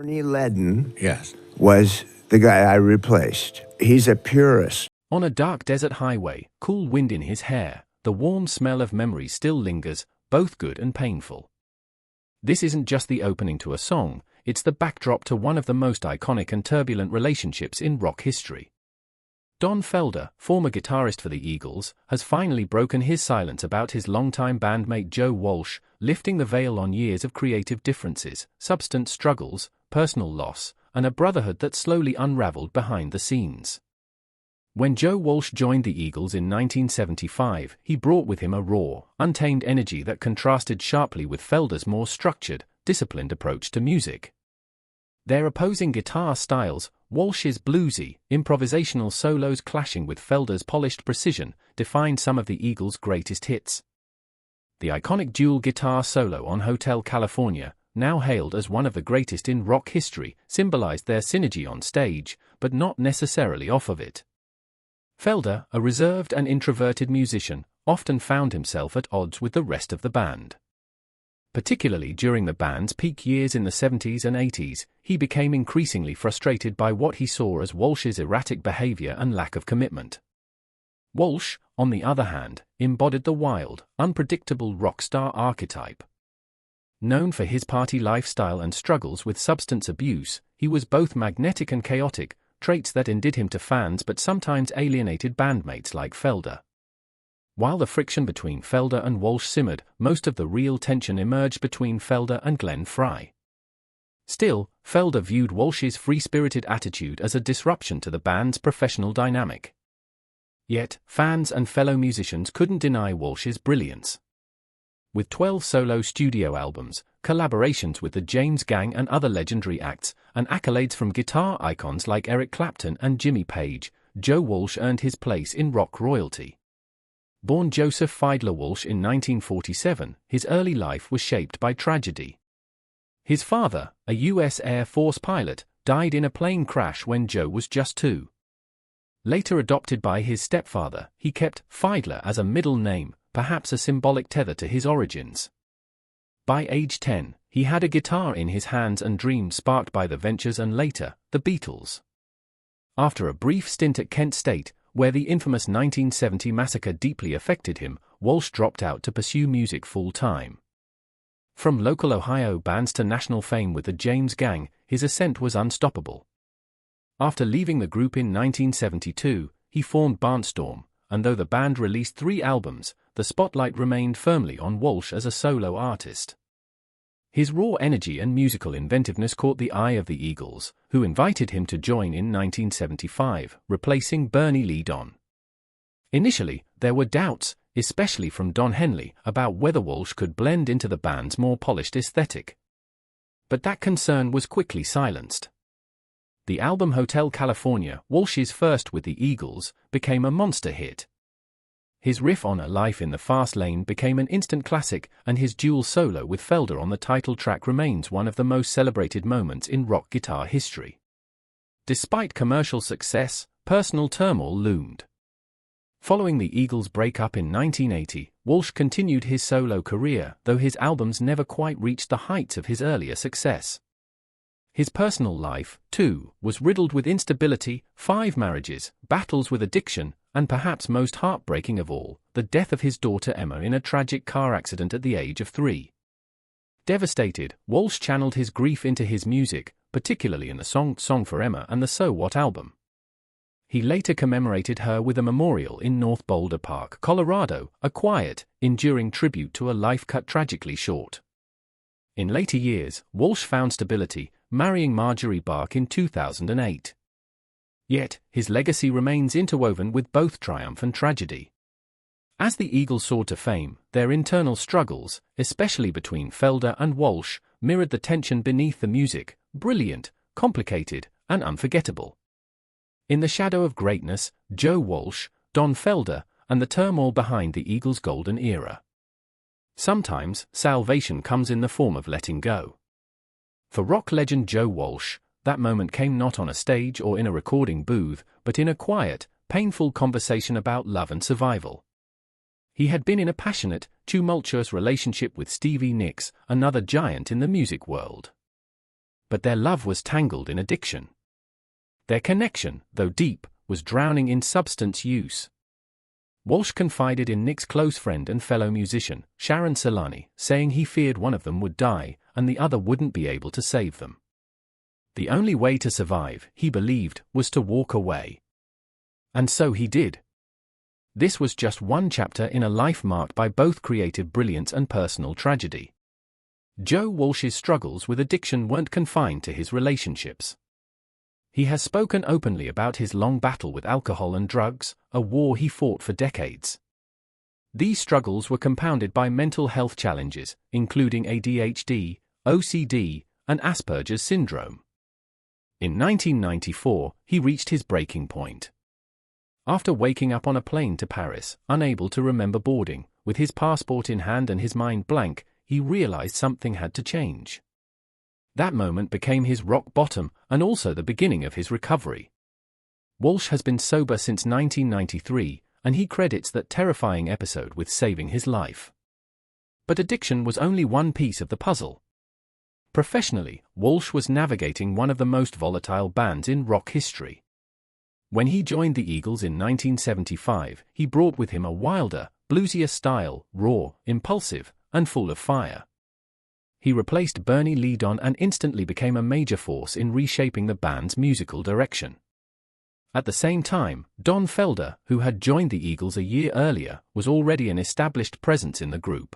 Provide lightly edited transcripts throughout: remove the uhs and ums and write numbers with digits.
Bernie Ledden Yes. was the guy I replaced. He's a purist. On a dark desert highway, cool wind in his hair, the warm smell of memory still lingers, both good and painful. This isn't just the opening to a song, it's the backdrop to one of the most iconic and turbulent relationships in rock history. Don Felder, former guitarist for the Eagles, has finally broken his silence about his longtime bandmate Joe Walsh, lifting the veil on years of creative differences, substance struggles, personal loss, and a brotherhood that slowly unraveled behind the scenes. When Joe Walsh joined the Eagles in 1975, he brought with him a raw, untamed energy that contrasted sharply with Felder's more structured, disciplined approach to music. Their opposing guitar styles, Walsh's bluesy, improvisational solos clashing with Felder's polished precision, defined some of the Eagles' greatest hits. The iconic dual guitar solo on Hotel California, now hailed as one of the greatest in rock history, symbolized their synergy on stage, but not necessarily off of it. Felder, a reserved and introverted musician, often found himself at odds with the rest of the band. Particularly during the band's peak years in the 70s and 80s, he became increasingly frustrated by what he saw as Walsh's erratic behavior and lack of commitment. Walsh, on the other hand, embodied the wild, unpredictable rock star archetype. Known for his party lifestyle and struggles with substance abuse, he was both magnetic and chaotic, traits that endeared him to fans but sometimes alienated bandmates like Felder. While the friction between Felder and Walsh simmered, most of the real tension emerged between Felder and Glenn Frey. Still, Felder viewed Walsh's free-spirited attitude as a disruption to the band's professional dynamic. Yet, fans and fellow musicians couldn't deny Walsh's brilliance. With 12 solo studio albums, collaborations with the James Gang and other legendary acts, and accolades from guitar icons like Eric Clapton and Jimmy Page, Joe Walsh earned his place in rock royalty. Born Joseph Fiedler Walsh in 1947, his early life was shaped by tragedy. His father, a U.S. Air Force pilot, died in a plane crash when Joe was just 2. Later adopted by his stepfather, he kept Fiedler as a middle name, perhaps a symbolic tether to his origins. By age 10, he had a guitar in his hands and dreams sparked by the Ventures and later, the Beatles. After a brief stint at Kent State, where the infamous 1970 massacre deeply affected him, Walsh dropped out to pursue music full-time. From local Ohio bands to national fame with the James Gang, his ascent was unstoppable. After leaving the group in 1972, he formed Barnstorm, and though the band released 3 albums, the spotlight remained firmly on Walsh as a solo artist. His raw energy and musical inventiveness caught the eye of the Eagles, who invited him to join in 1975, replacing Bernie Ledden. Initially, there were doubts, especially from Don Henley, about whether Walsh could blend into the band's more polished aesthetic. But that concern was quickly silenced. The album Hotel California, Walsh's first with the Eagles, became a monster hit. His riff on A Life in the Fast Lane became an instant classic, and his dual solo with Felder on the title track remains one of the most celebrated moments in rock guitar history. Despite commercial success, personal turmoil loomed. Following the Eagles' breakup in 1980, Walsh continued his solo career, though his albums never quite reached the heights of his earlier success. His personal life, too, was riddled with instability, 5 marriages, battles with addiction, and perhaps most heartbreaking of all, the death of his daughter Emma in a tragic car accident at the age of 3. Devastated, Walsh channeled his grief into his music, particularly in the Song for Emma and the So What album. He later commemorated her with a memorial in North Boulder Park, Colorado, a quiet, enduring tribute to a life cut tragically short. In later years, Walsh found stability, marrying Marjorie Bark in 2008. Yet, his legacy remains interwoven with both triumph and tragedy. As the Eagles soared to fame, their internal struggles, especially between Felder and Walsh, mirrored the tension beneath the music, brilliant, complicated, and unforgettable. In the shadow of greatness, Joe Walsh, Don Felder, and the turmoil behind the Eagles' golden era. Sometimes, salvation comes in the form of letting go. For rock legend Joe Walsh, that moment came not on a stage or in a recording booth, but in a quiet, painful conversation about love and survival. He had been in a passionate, tumultuous relationship with Stevie Nicks, another giant in the music world. but their love was tangled in addiction. Their connection, though deep, was drowning in substance use. Walsh confided in Nick's close friend and fellow musician, Sharon Solani, saying he feared one of them would die and the other wouldn't be able to save them. The only way to survive, he believed, was to walk away. And so he did. This was just one chapter in a life marked by both creative brilliance and personal tragedy. Joe Walsh's struggles with addiction weren't confined to his relationships. He has spoken openly about his long battle with alcohol and drugs, a war he fought for decades. These struggles were compounded by mental health challenges, including ADHD, OCD, and Asperger's syndrome. In 1994, he reached his breaking point. After waking up on a plane to Paris, unable to remember boarding, with his passport in hand and his mind blank, he realized something had to change. That moment became his rock bottom and also the beginning of his recovery. Walsh has been sober since 1993, and he credits that terrifying episode with saving his life. But addiction was only one piece of the puzzle. Professionally, Walsh was navigating one of the most volatile bands in rock history. When he joined the Eagles in 1975, he brought with him a wilder, bluesier style, raw, impulsive, and full of fire. He replaced Bernie Leadon and instantly became a major force in reshaping the band's musical direction. At the same time, Don Felder, who had joined the Eagles a year earlier, was already an established presence in the group.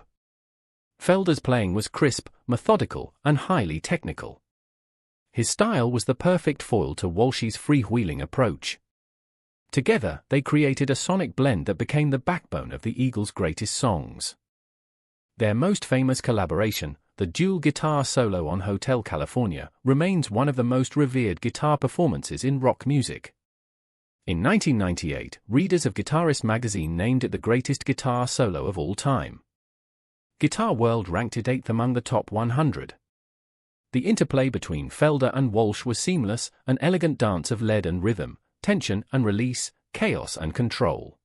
Felder's playing was crisp, methodical, and highly technical. His style was the perfect foil to Walsh's freewheeling approach. Together, they created a sonic blend that became the backbone of the Eagles' greatest songs. Their most famous collaboration, the dual guitar solo on Hotel California, remains one of the most revered guitar performances in rock music. In 1998, readers of Guitarist magazine named it the greatest guitar solo of all time. Guitar World ranked it 8th among the top 100. The interplay between Felder and Walsh was seamless, an elegant dance of lead and rhythm, tension and release, chaos and control.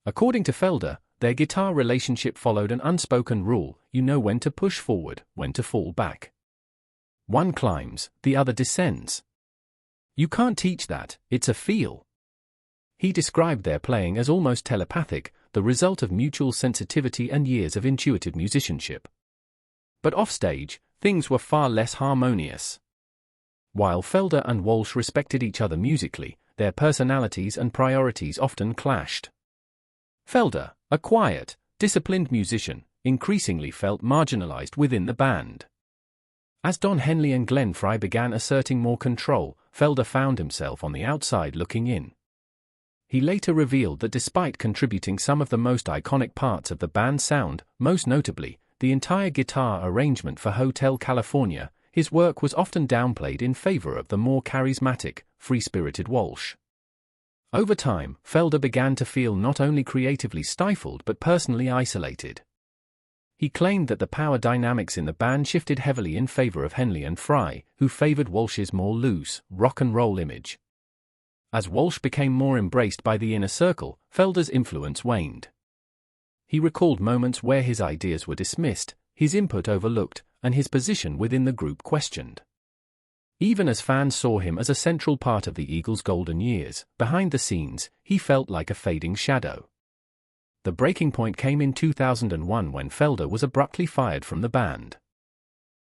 According to Felder, their guitar relationship followed an unspoken rule: you know when to push forward, when to fall back. One climbs, the other descends. You can't teach that, it's a feel. He described their playing as almost telepathic, the result of mutual sensitivity and years of intuitive musicianship. But offstage, things were far less harmonious. While Felder and Walsh respected each other musically, their personalities and priorities often clashed. Felder, a quiet, disciplined musician, increasingly felt marginalized within the band. As Don Henley and Glenn Frey began asserting more control, Felder found himself on the outside looking in. He later revealed that despite contributing some of the most iconic parts of the band's sound, most notably, the entire guitar arrangement for Hotel California, his work was often downplayed in favor of the more charismatic, free-spirited Walsh. Over time, Felder began to feel not only creatively stifled but personally isolated. He claimed that the power dynamics in the band shifted heavily in favor of Henley and Frey, who favored Walsh's more loose, rock and roll image. As Walsh became more embraced by the inner circle, Felder's influence waned. He recalled moments where his ideas were dismissed, his input overlooked, and his position within the group questioned. Even as fans saw him as a central part of the Eagles' golden years, behind the scenes, he felt like a fading shadow. The breaking point came in 2001 when Felder was abruptly fired from the band.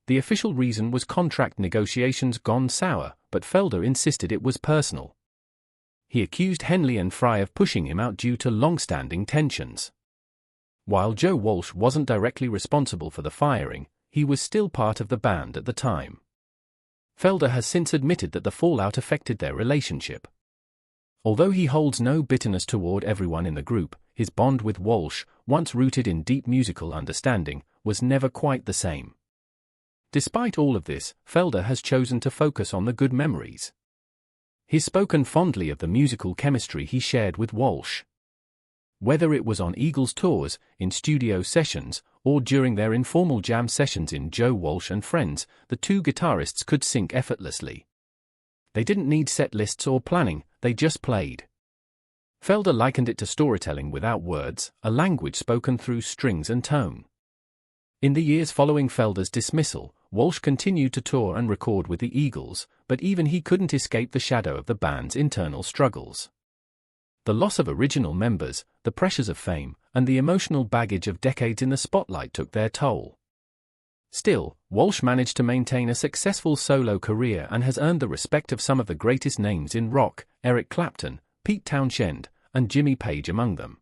The official reason was contract negotiations gone sour, but Felder insisted it was personal. He accused Henley and Frey of pushing him out due to long-standing tensions. While Joe Walsh wasn't directly responsible for the firing, he was still part of the band at the time. Felder has since admitted that the fallout affected their relationship. Although he holds no bitterness toward everyone in the group, his bond with Walsh, once rooted in deep musical understanding, was never quite the same. Despite all of this, Felder has chosen to focus on the good memories. He's spoken fondly of the musical chemistry he shared with Walsh. Whether it was on Eagles tours, in studio sessions, or during their informal jam sessions in Joe Walsh and Friends, the two guitarists could sync effortlessly. They didn't need set lists or planning, they just played. Felder likened it to storytelling without words, a language spoken through strings and tone. In the years following Felder's dismissal, Walsh continued to tour and record with the Eagles, but even he couldn't escape the shadow of the band's internal struggles. The loss of original members, the pressures of fame, and the emotional baggage of decades in the spotlight took their toll. Still, Walsh managed to maintain a successful solo career and has earned the respect of some of the greatest names in rock, Eric Clapton, Pete Townshend, and Jimmy Page among them.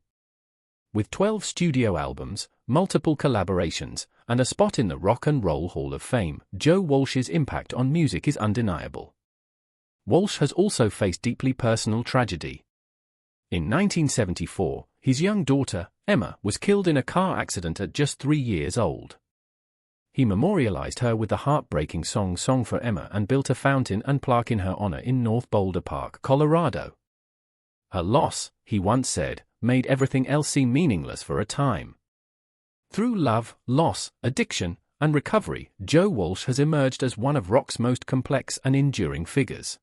With 12 studio albums, multiple collaborations, and a spot in the Rock and Roll Hall of Fame, Joe Walsh's impact on music is undeniable. Walsh has also faced deeply personal tragedy. In 1974, his young daughter, Emma, was killed in a car accident at just 3 years old. He memorialized her with the heartbreaking song Song for Emma and built a fountain and plaque in her honor in North Boulder Park, Colorado. Her loss, he once said, made everything else seem meaningless for a time. Through love, loss, addiction, and recovery, Joe Walsh has emerged as one of rock's most complex and enduring figures.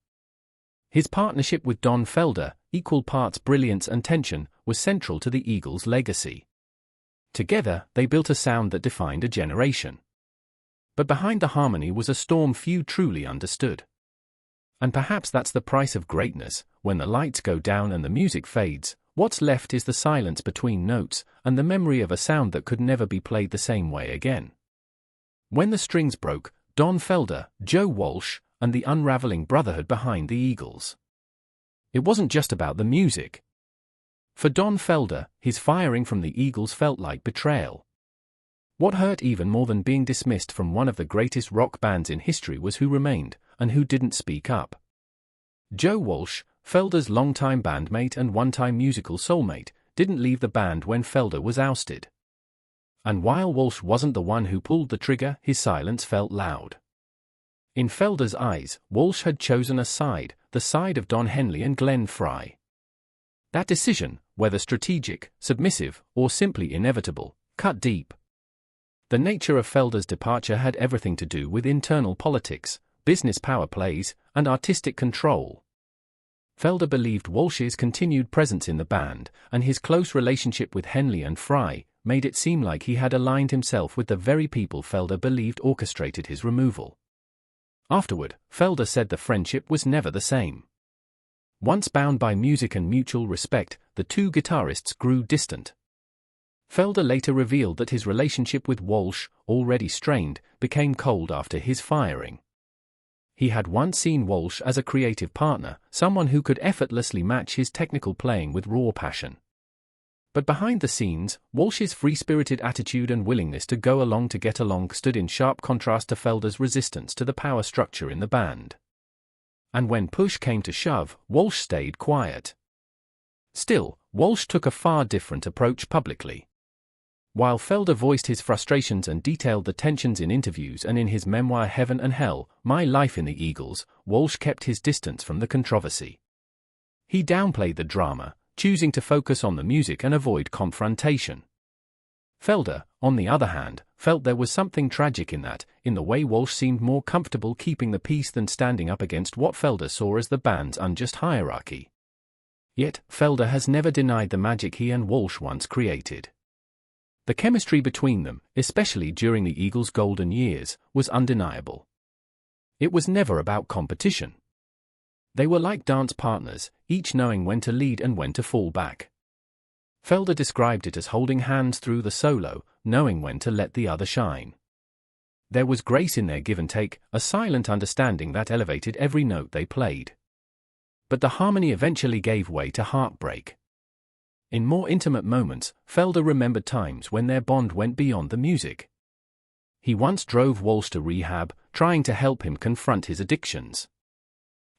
His partnership with Don Felder, equal parts brilliance and tension, was central to the Eagles' legacy. Together, they built a sound that defined a generation. But behind the harmony was a storm few truly understood. And perhaps that's the price of greatness. When the lights go down and the music fades, what's left is the silence between notes and the memory of a sound that could never be played the same way again. When the strings broke, Don Felder, Joe Walsh, and the unraveling brotherhood behind the Eagles. It wasn't just about the music. For Don Felder, his firing from the Eagles felt like betrayal. What hurt even more than being dismissed from one of the greatest rock bands in history was who remained, and who didn't speak up. Joe Walsh, Felder's longtime bandmate and one-time musical soulmate, didn't leave the band when Felder was ousted. And while Walsh wasn't the one who pulled the trigger, his silence felt loud. In Felder's eyes, Walsh had chosen a side, the side of Don Henley and Glenn Frey. That decision, whether strategic, submissive, or simply inevitable, cut deep. The nature of Felder's departure had everything to do with internal politics, business power plays, and artistic control. Felder believed Walsh's continued presence in the band, and his close relationship with Henley and Frey, made it seem like he had aligned himself with the very people Felder believed orchestrated his removal. Afterward, Felder said the friendship was never the same. Once bound by music and mutual respect, the two guitarists grew distant. Felder later revealed that his relationship with Walsh, already strained, became cold after his firing. He had once seen Walsh as a creative partner, someone who could effortlessly match his technical playing with raw passion. But behind the scenes, Walsh's free-spirited attitude and willingness to go along to get along stood in sharp contrast to Felder's resistance to the power structure in the band. And when push came to shove, Walsh stayed quiet. Still, Walsh took a far different approach publicly. While Felder voiced his frustrations and detailed the tensions in interviews and in his memoir Heaven and Hell, My Life in the Eagles, Walsh kept his distance from the controversy. He downplayed the drama, choosing to focus on the music and avoid confrontation. Felder, on the other hand, felt there was something tragic in that, in the way Walsh seemed more comfortable keeping the peace than standing up against what Felder saw as the band's unjust hierarchy. Yet, Felder has never denied the magic he and Walsh once created. The chemistry between them, especially during the Eagles' golden years, was undeniable. It was never about competition. They were like dance partners, each knowing when to lead and when to fall back. Felder described it as holding hands through the solo, knowing when to let the other shine. There was grace in their give and take, a silent understanding that elevated every note they played. But the harmony eventually gave way to heartbreak. In more intimate moments, Felder remembered times when their bond went beyond the music. He once drove Walsh to rehab, trying to help him confront his addictions.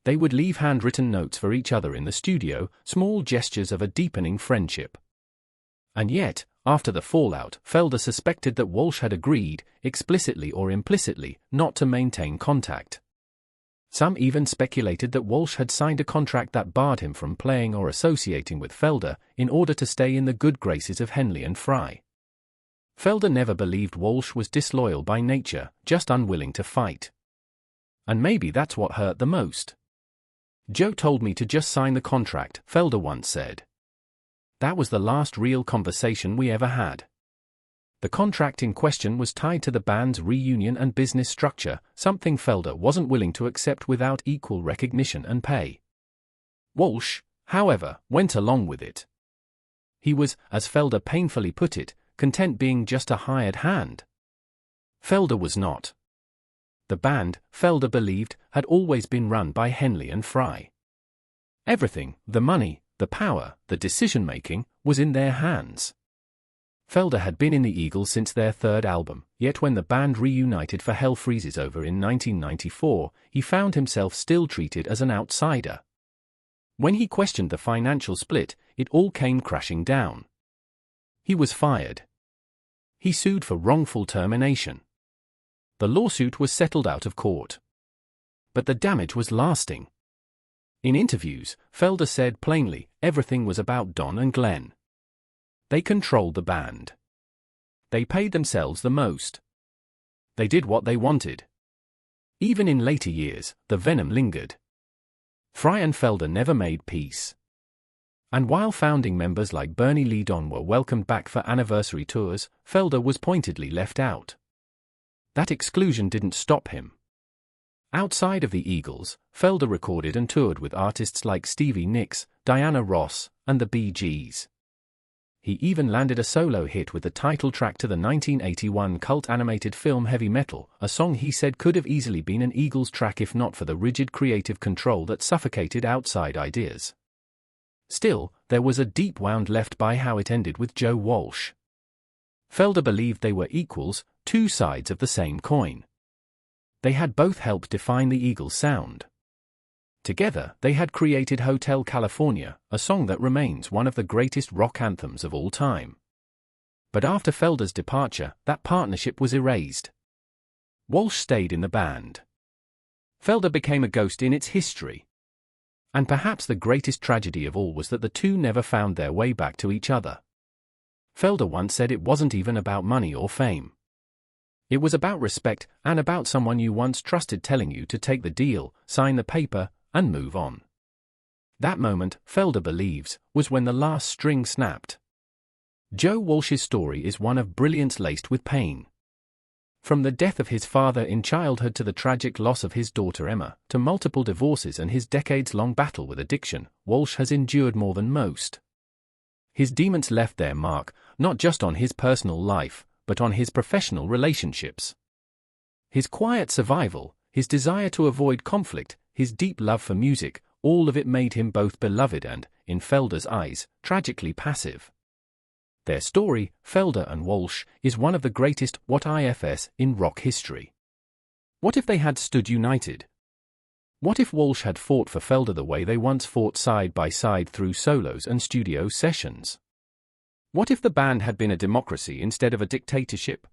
They would leave handwritten notes for each other in the studio, small gestures of a deepening friendship. And yet, after the fallout, Felder suspected that Walsh had agreed, explicitly or implicitly, not to maintain contact. Some even speculated that Walsh had signed a contract that barred him from playing or associating with Felder in order to stay in the good graces of Henley and Frey. Felder never believed Walsh was disloyal by nature, just unwilling to fight. And maybe that's what hurt the most. Joe told me to just sign the contract, Felder once said. That was the last real conversation we ever had. The contract in question was tied to the band's reunion and business structure, something Felder wasn't willing to accept without equal recognition and pay. Walsh, however, went along with it. He was, as Felder painfully put it, content being just a hired hand. Felder was not. The band, Felder believed, had always been run by Henley and Fry. Everything, the money, the power, the decision-making, was in their hands. Felder had been in the Eagles since their third album, yet when the band reunited for Hell Freezes Over in 1994, he found himself still treated as an outsider. When he questioned the financial split, it all came crashing down. He was fired. He sued for wrongful termination. The lawsuit was settled out of court. But the damage was lasting. In interviews, Felder said plainly, everything was about Don and Glenn. They controlled the band. They paid themselves the most. They did what they wanted. Even in later years, the venom lingered. Fry and Felder never made peace. And while founding members like Bernie Lee Don were welcomed back for anniversary tours, Felder was pointedly left out. That exclusion didn't stop him. Outside of the Eagles, Felder recorded and toured with artists like Stevie Nicks, Diana Ross, and the Bee Gees. He even landed a solo hit with the title track to the 1981 cult animated film Heavy Metal, a song he said could have easily been an Eagles track if not for the rigid creative control that suffocated outside ideas. Still, there was a deep wound left by how it ended with Joe Walsh. Felder believed they were equals, two sides of the same coin. They had both helped define the Eagles' sound. Together, they had created Hotel California, a song that remains one of the greatest rock anthems of all time. But after Felder's departure, that partnership was erased. Walsh stayed in the band. Felder became a ghost in its history. And perhaps the greatest tragedy of all was that the two never found their way back to each other. Felder once said it wasn't even about money or fame. It was about respect and about someone you once trusted telling you to take the deal, sign the paper, and move on. That moment, Felder believes, was when the last string snapped. Joe Walsh's story is one of brilliance laced with pain. From the death of his father in childhood to the tragic loss of his daughter Emma, to multiple divorces and his decades-long battle with addiction, Walsh has endured more than most. His demons left their mark, not just on his personal life, but on his professional relationships. His quiet survival, his desire to avoid conflict, his deep love for music, all of it made him both beloved and, in Felder's eyes, tragically passive. Their story, Felder and Walsh, is one of the greatest what-ifs in rock history. What if they had stood united? What if Walsh had fought for Felder the way they once fought side by side through solos and studio sessions? What if the band had been a democracy instead of a dictatorship?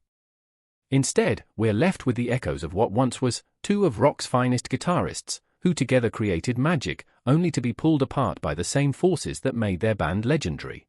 Instead, we're left with the echoes of what once was two of rock's finest guitarists, who together created magic, only to be pulled apart by the same forces that made their band legendary.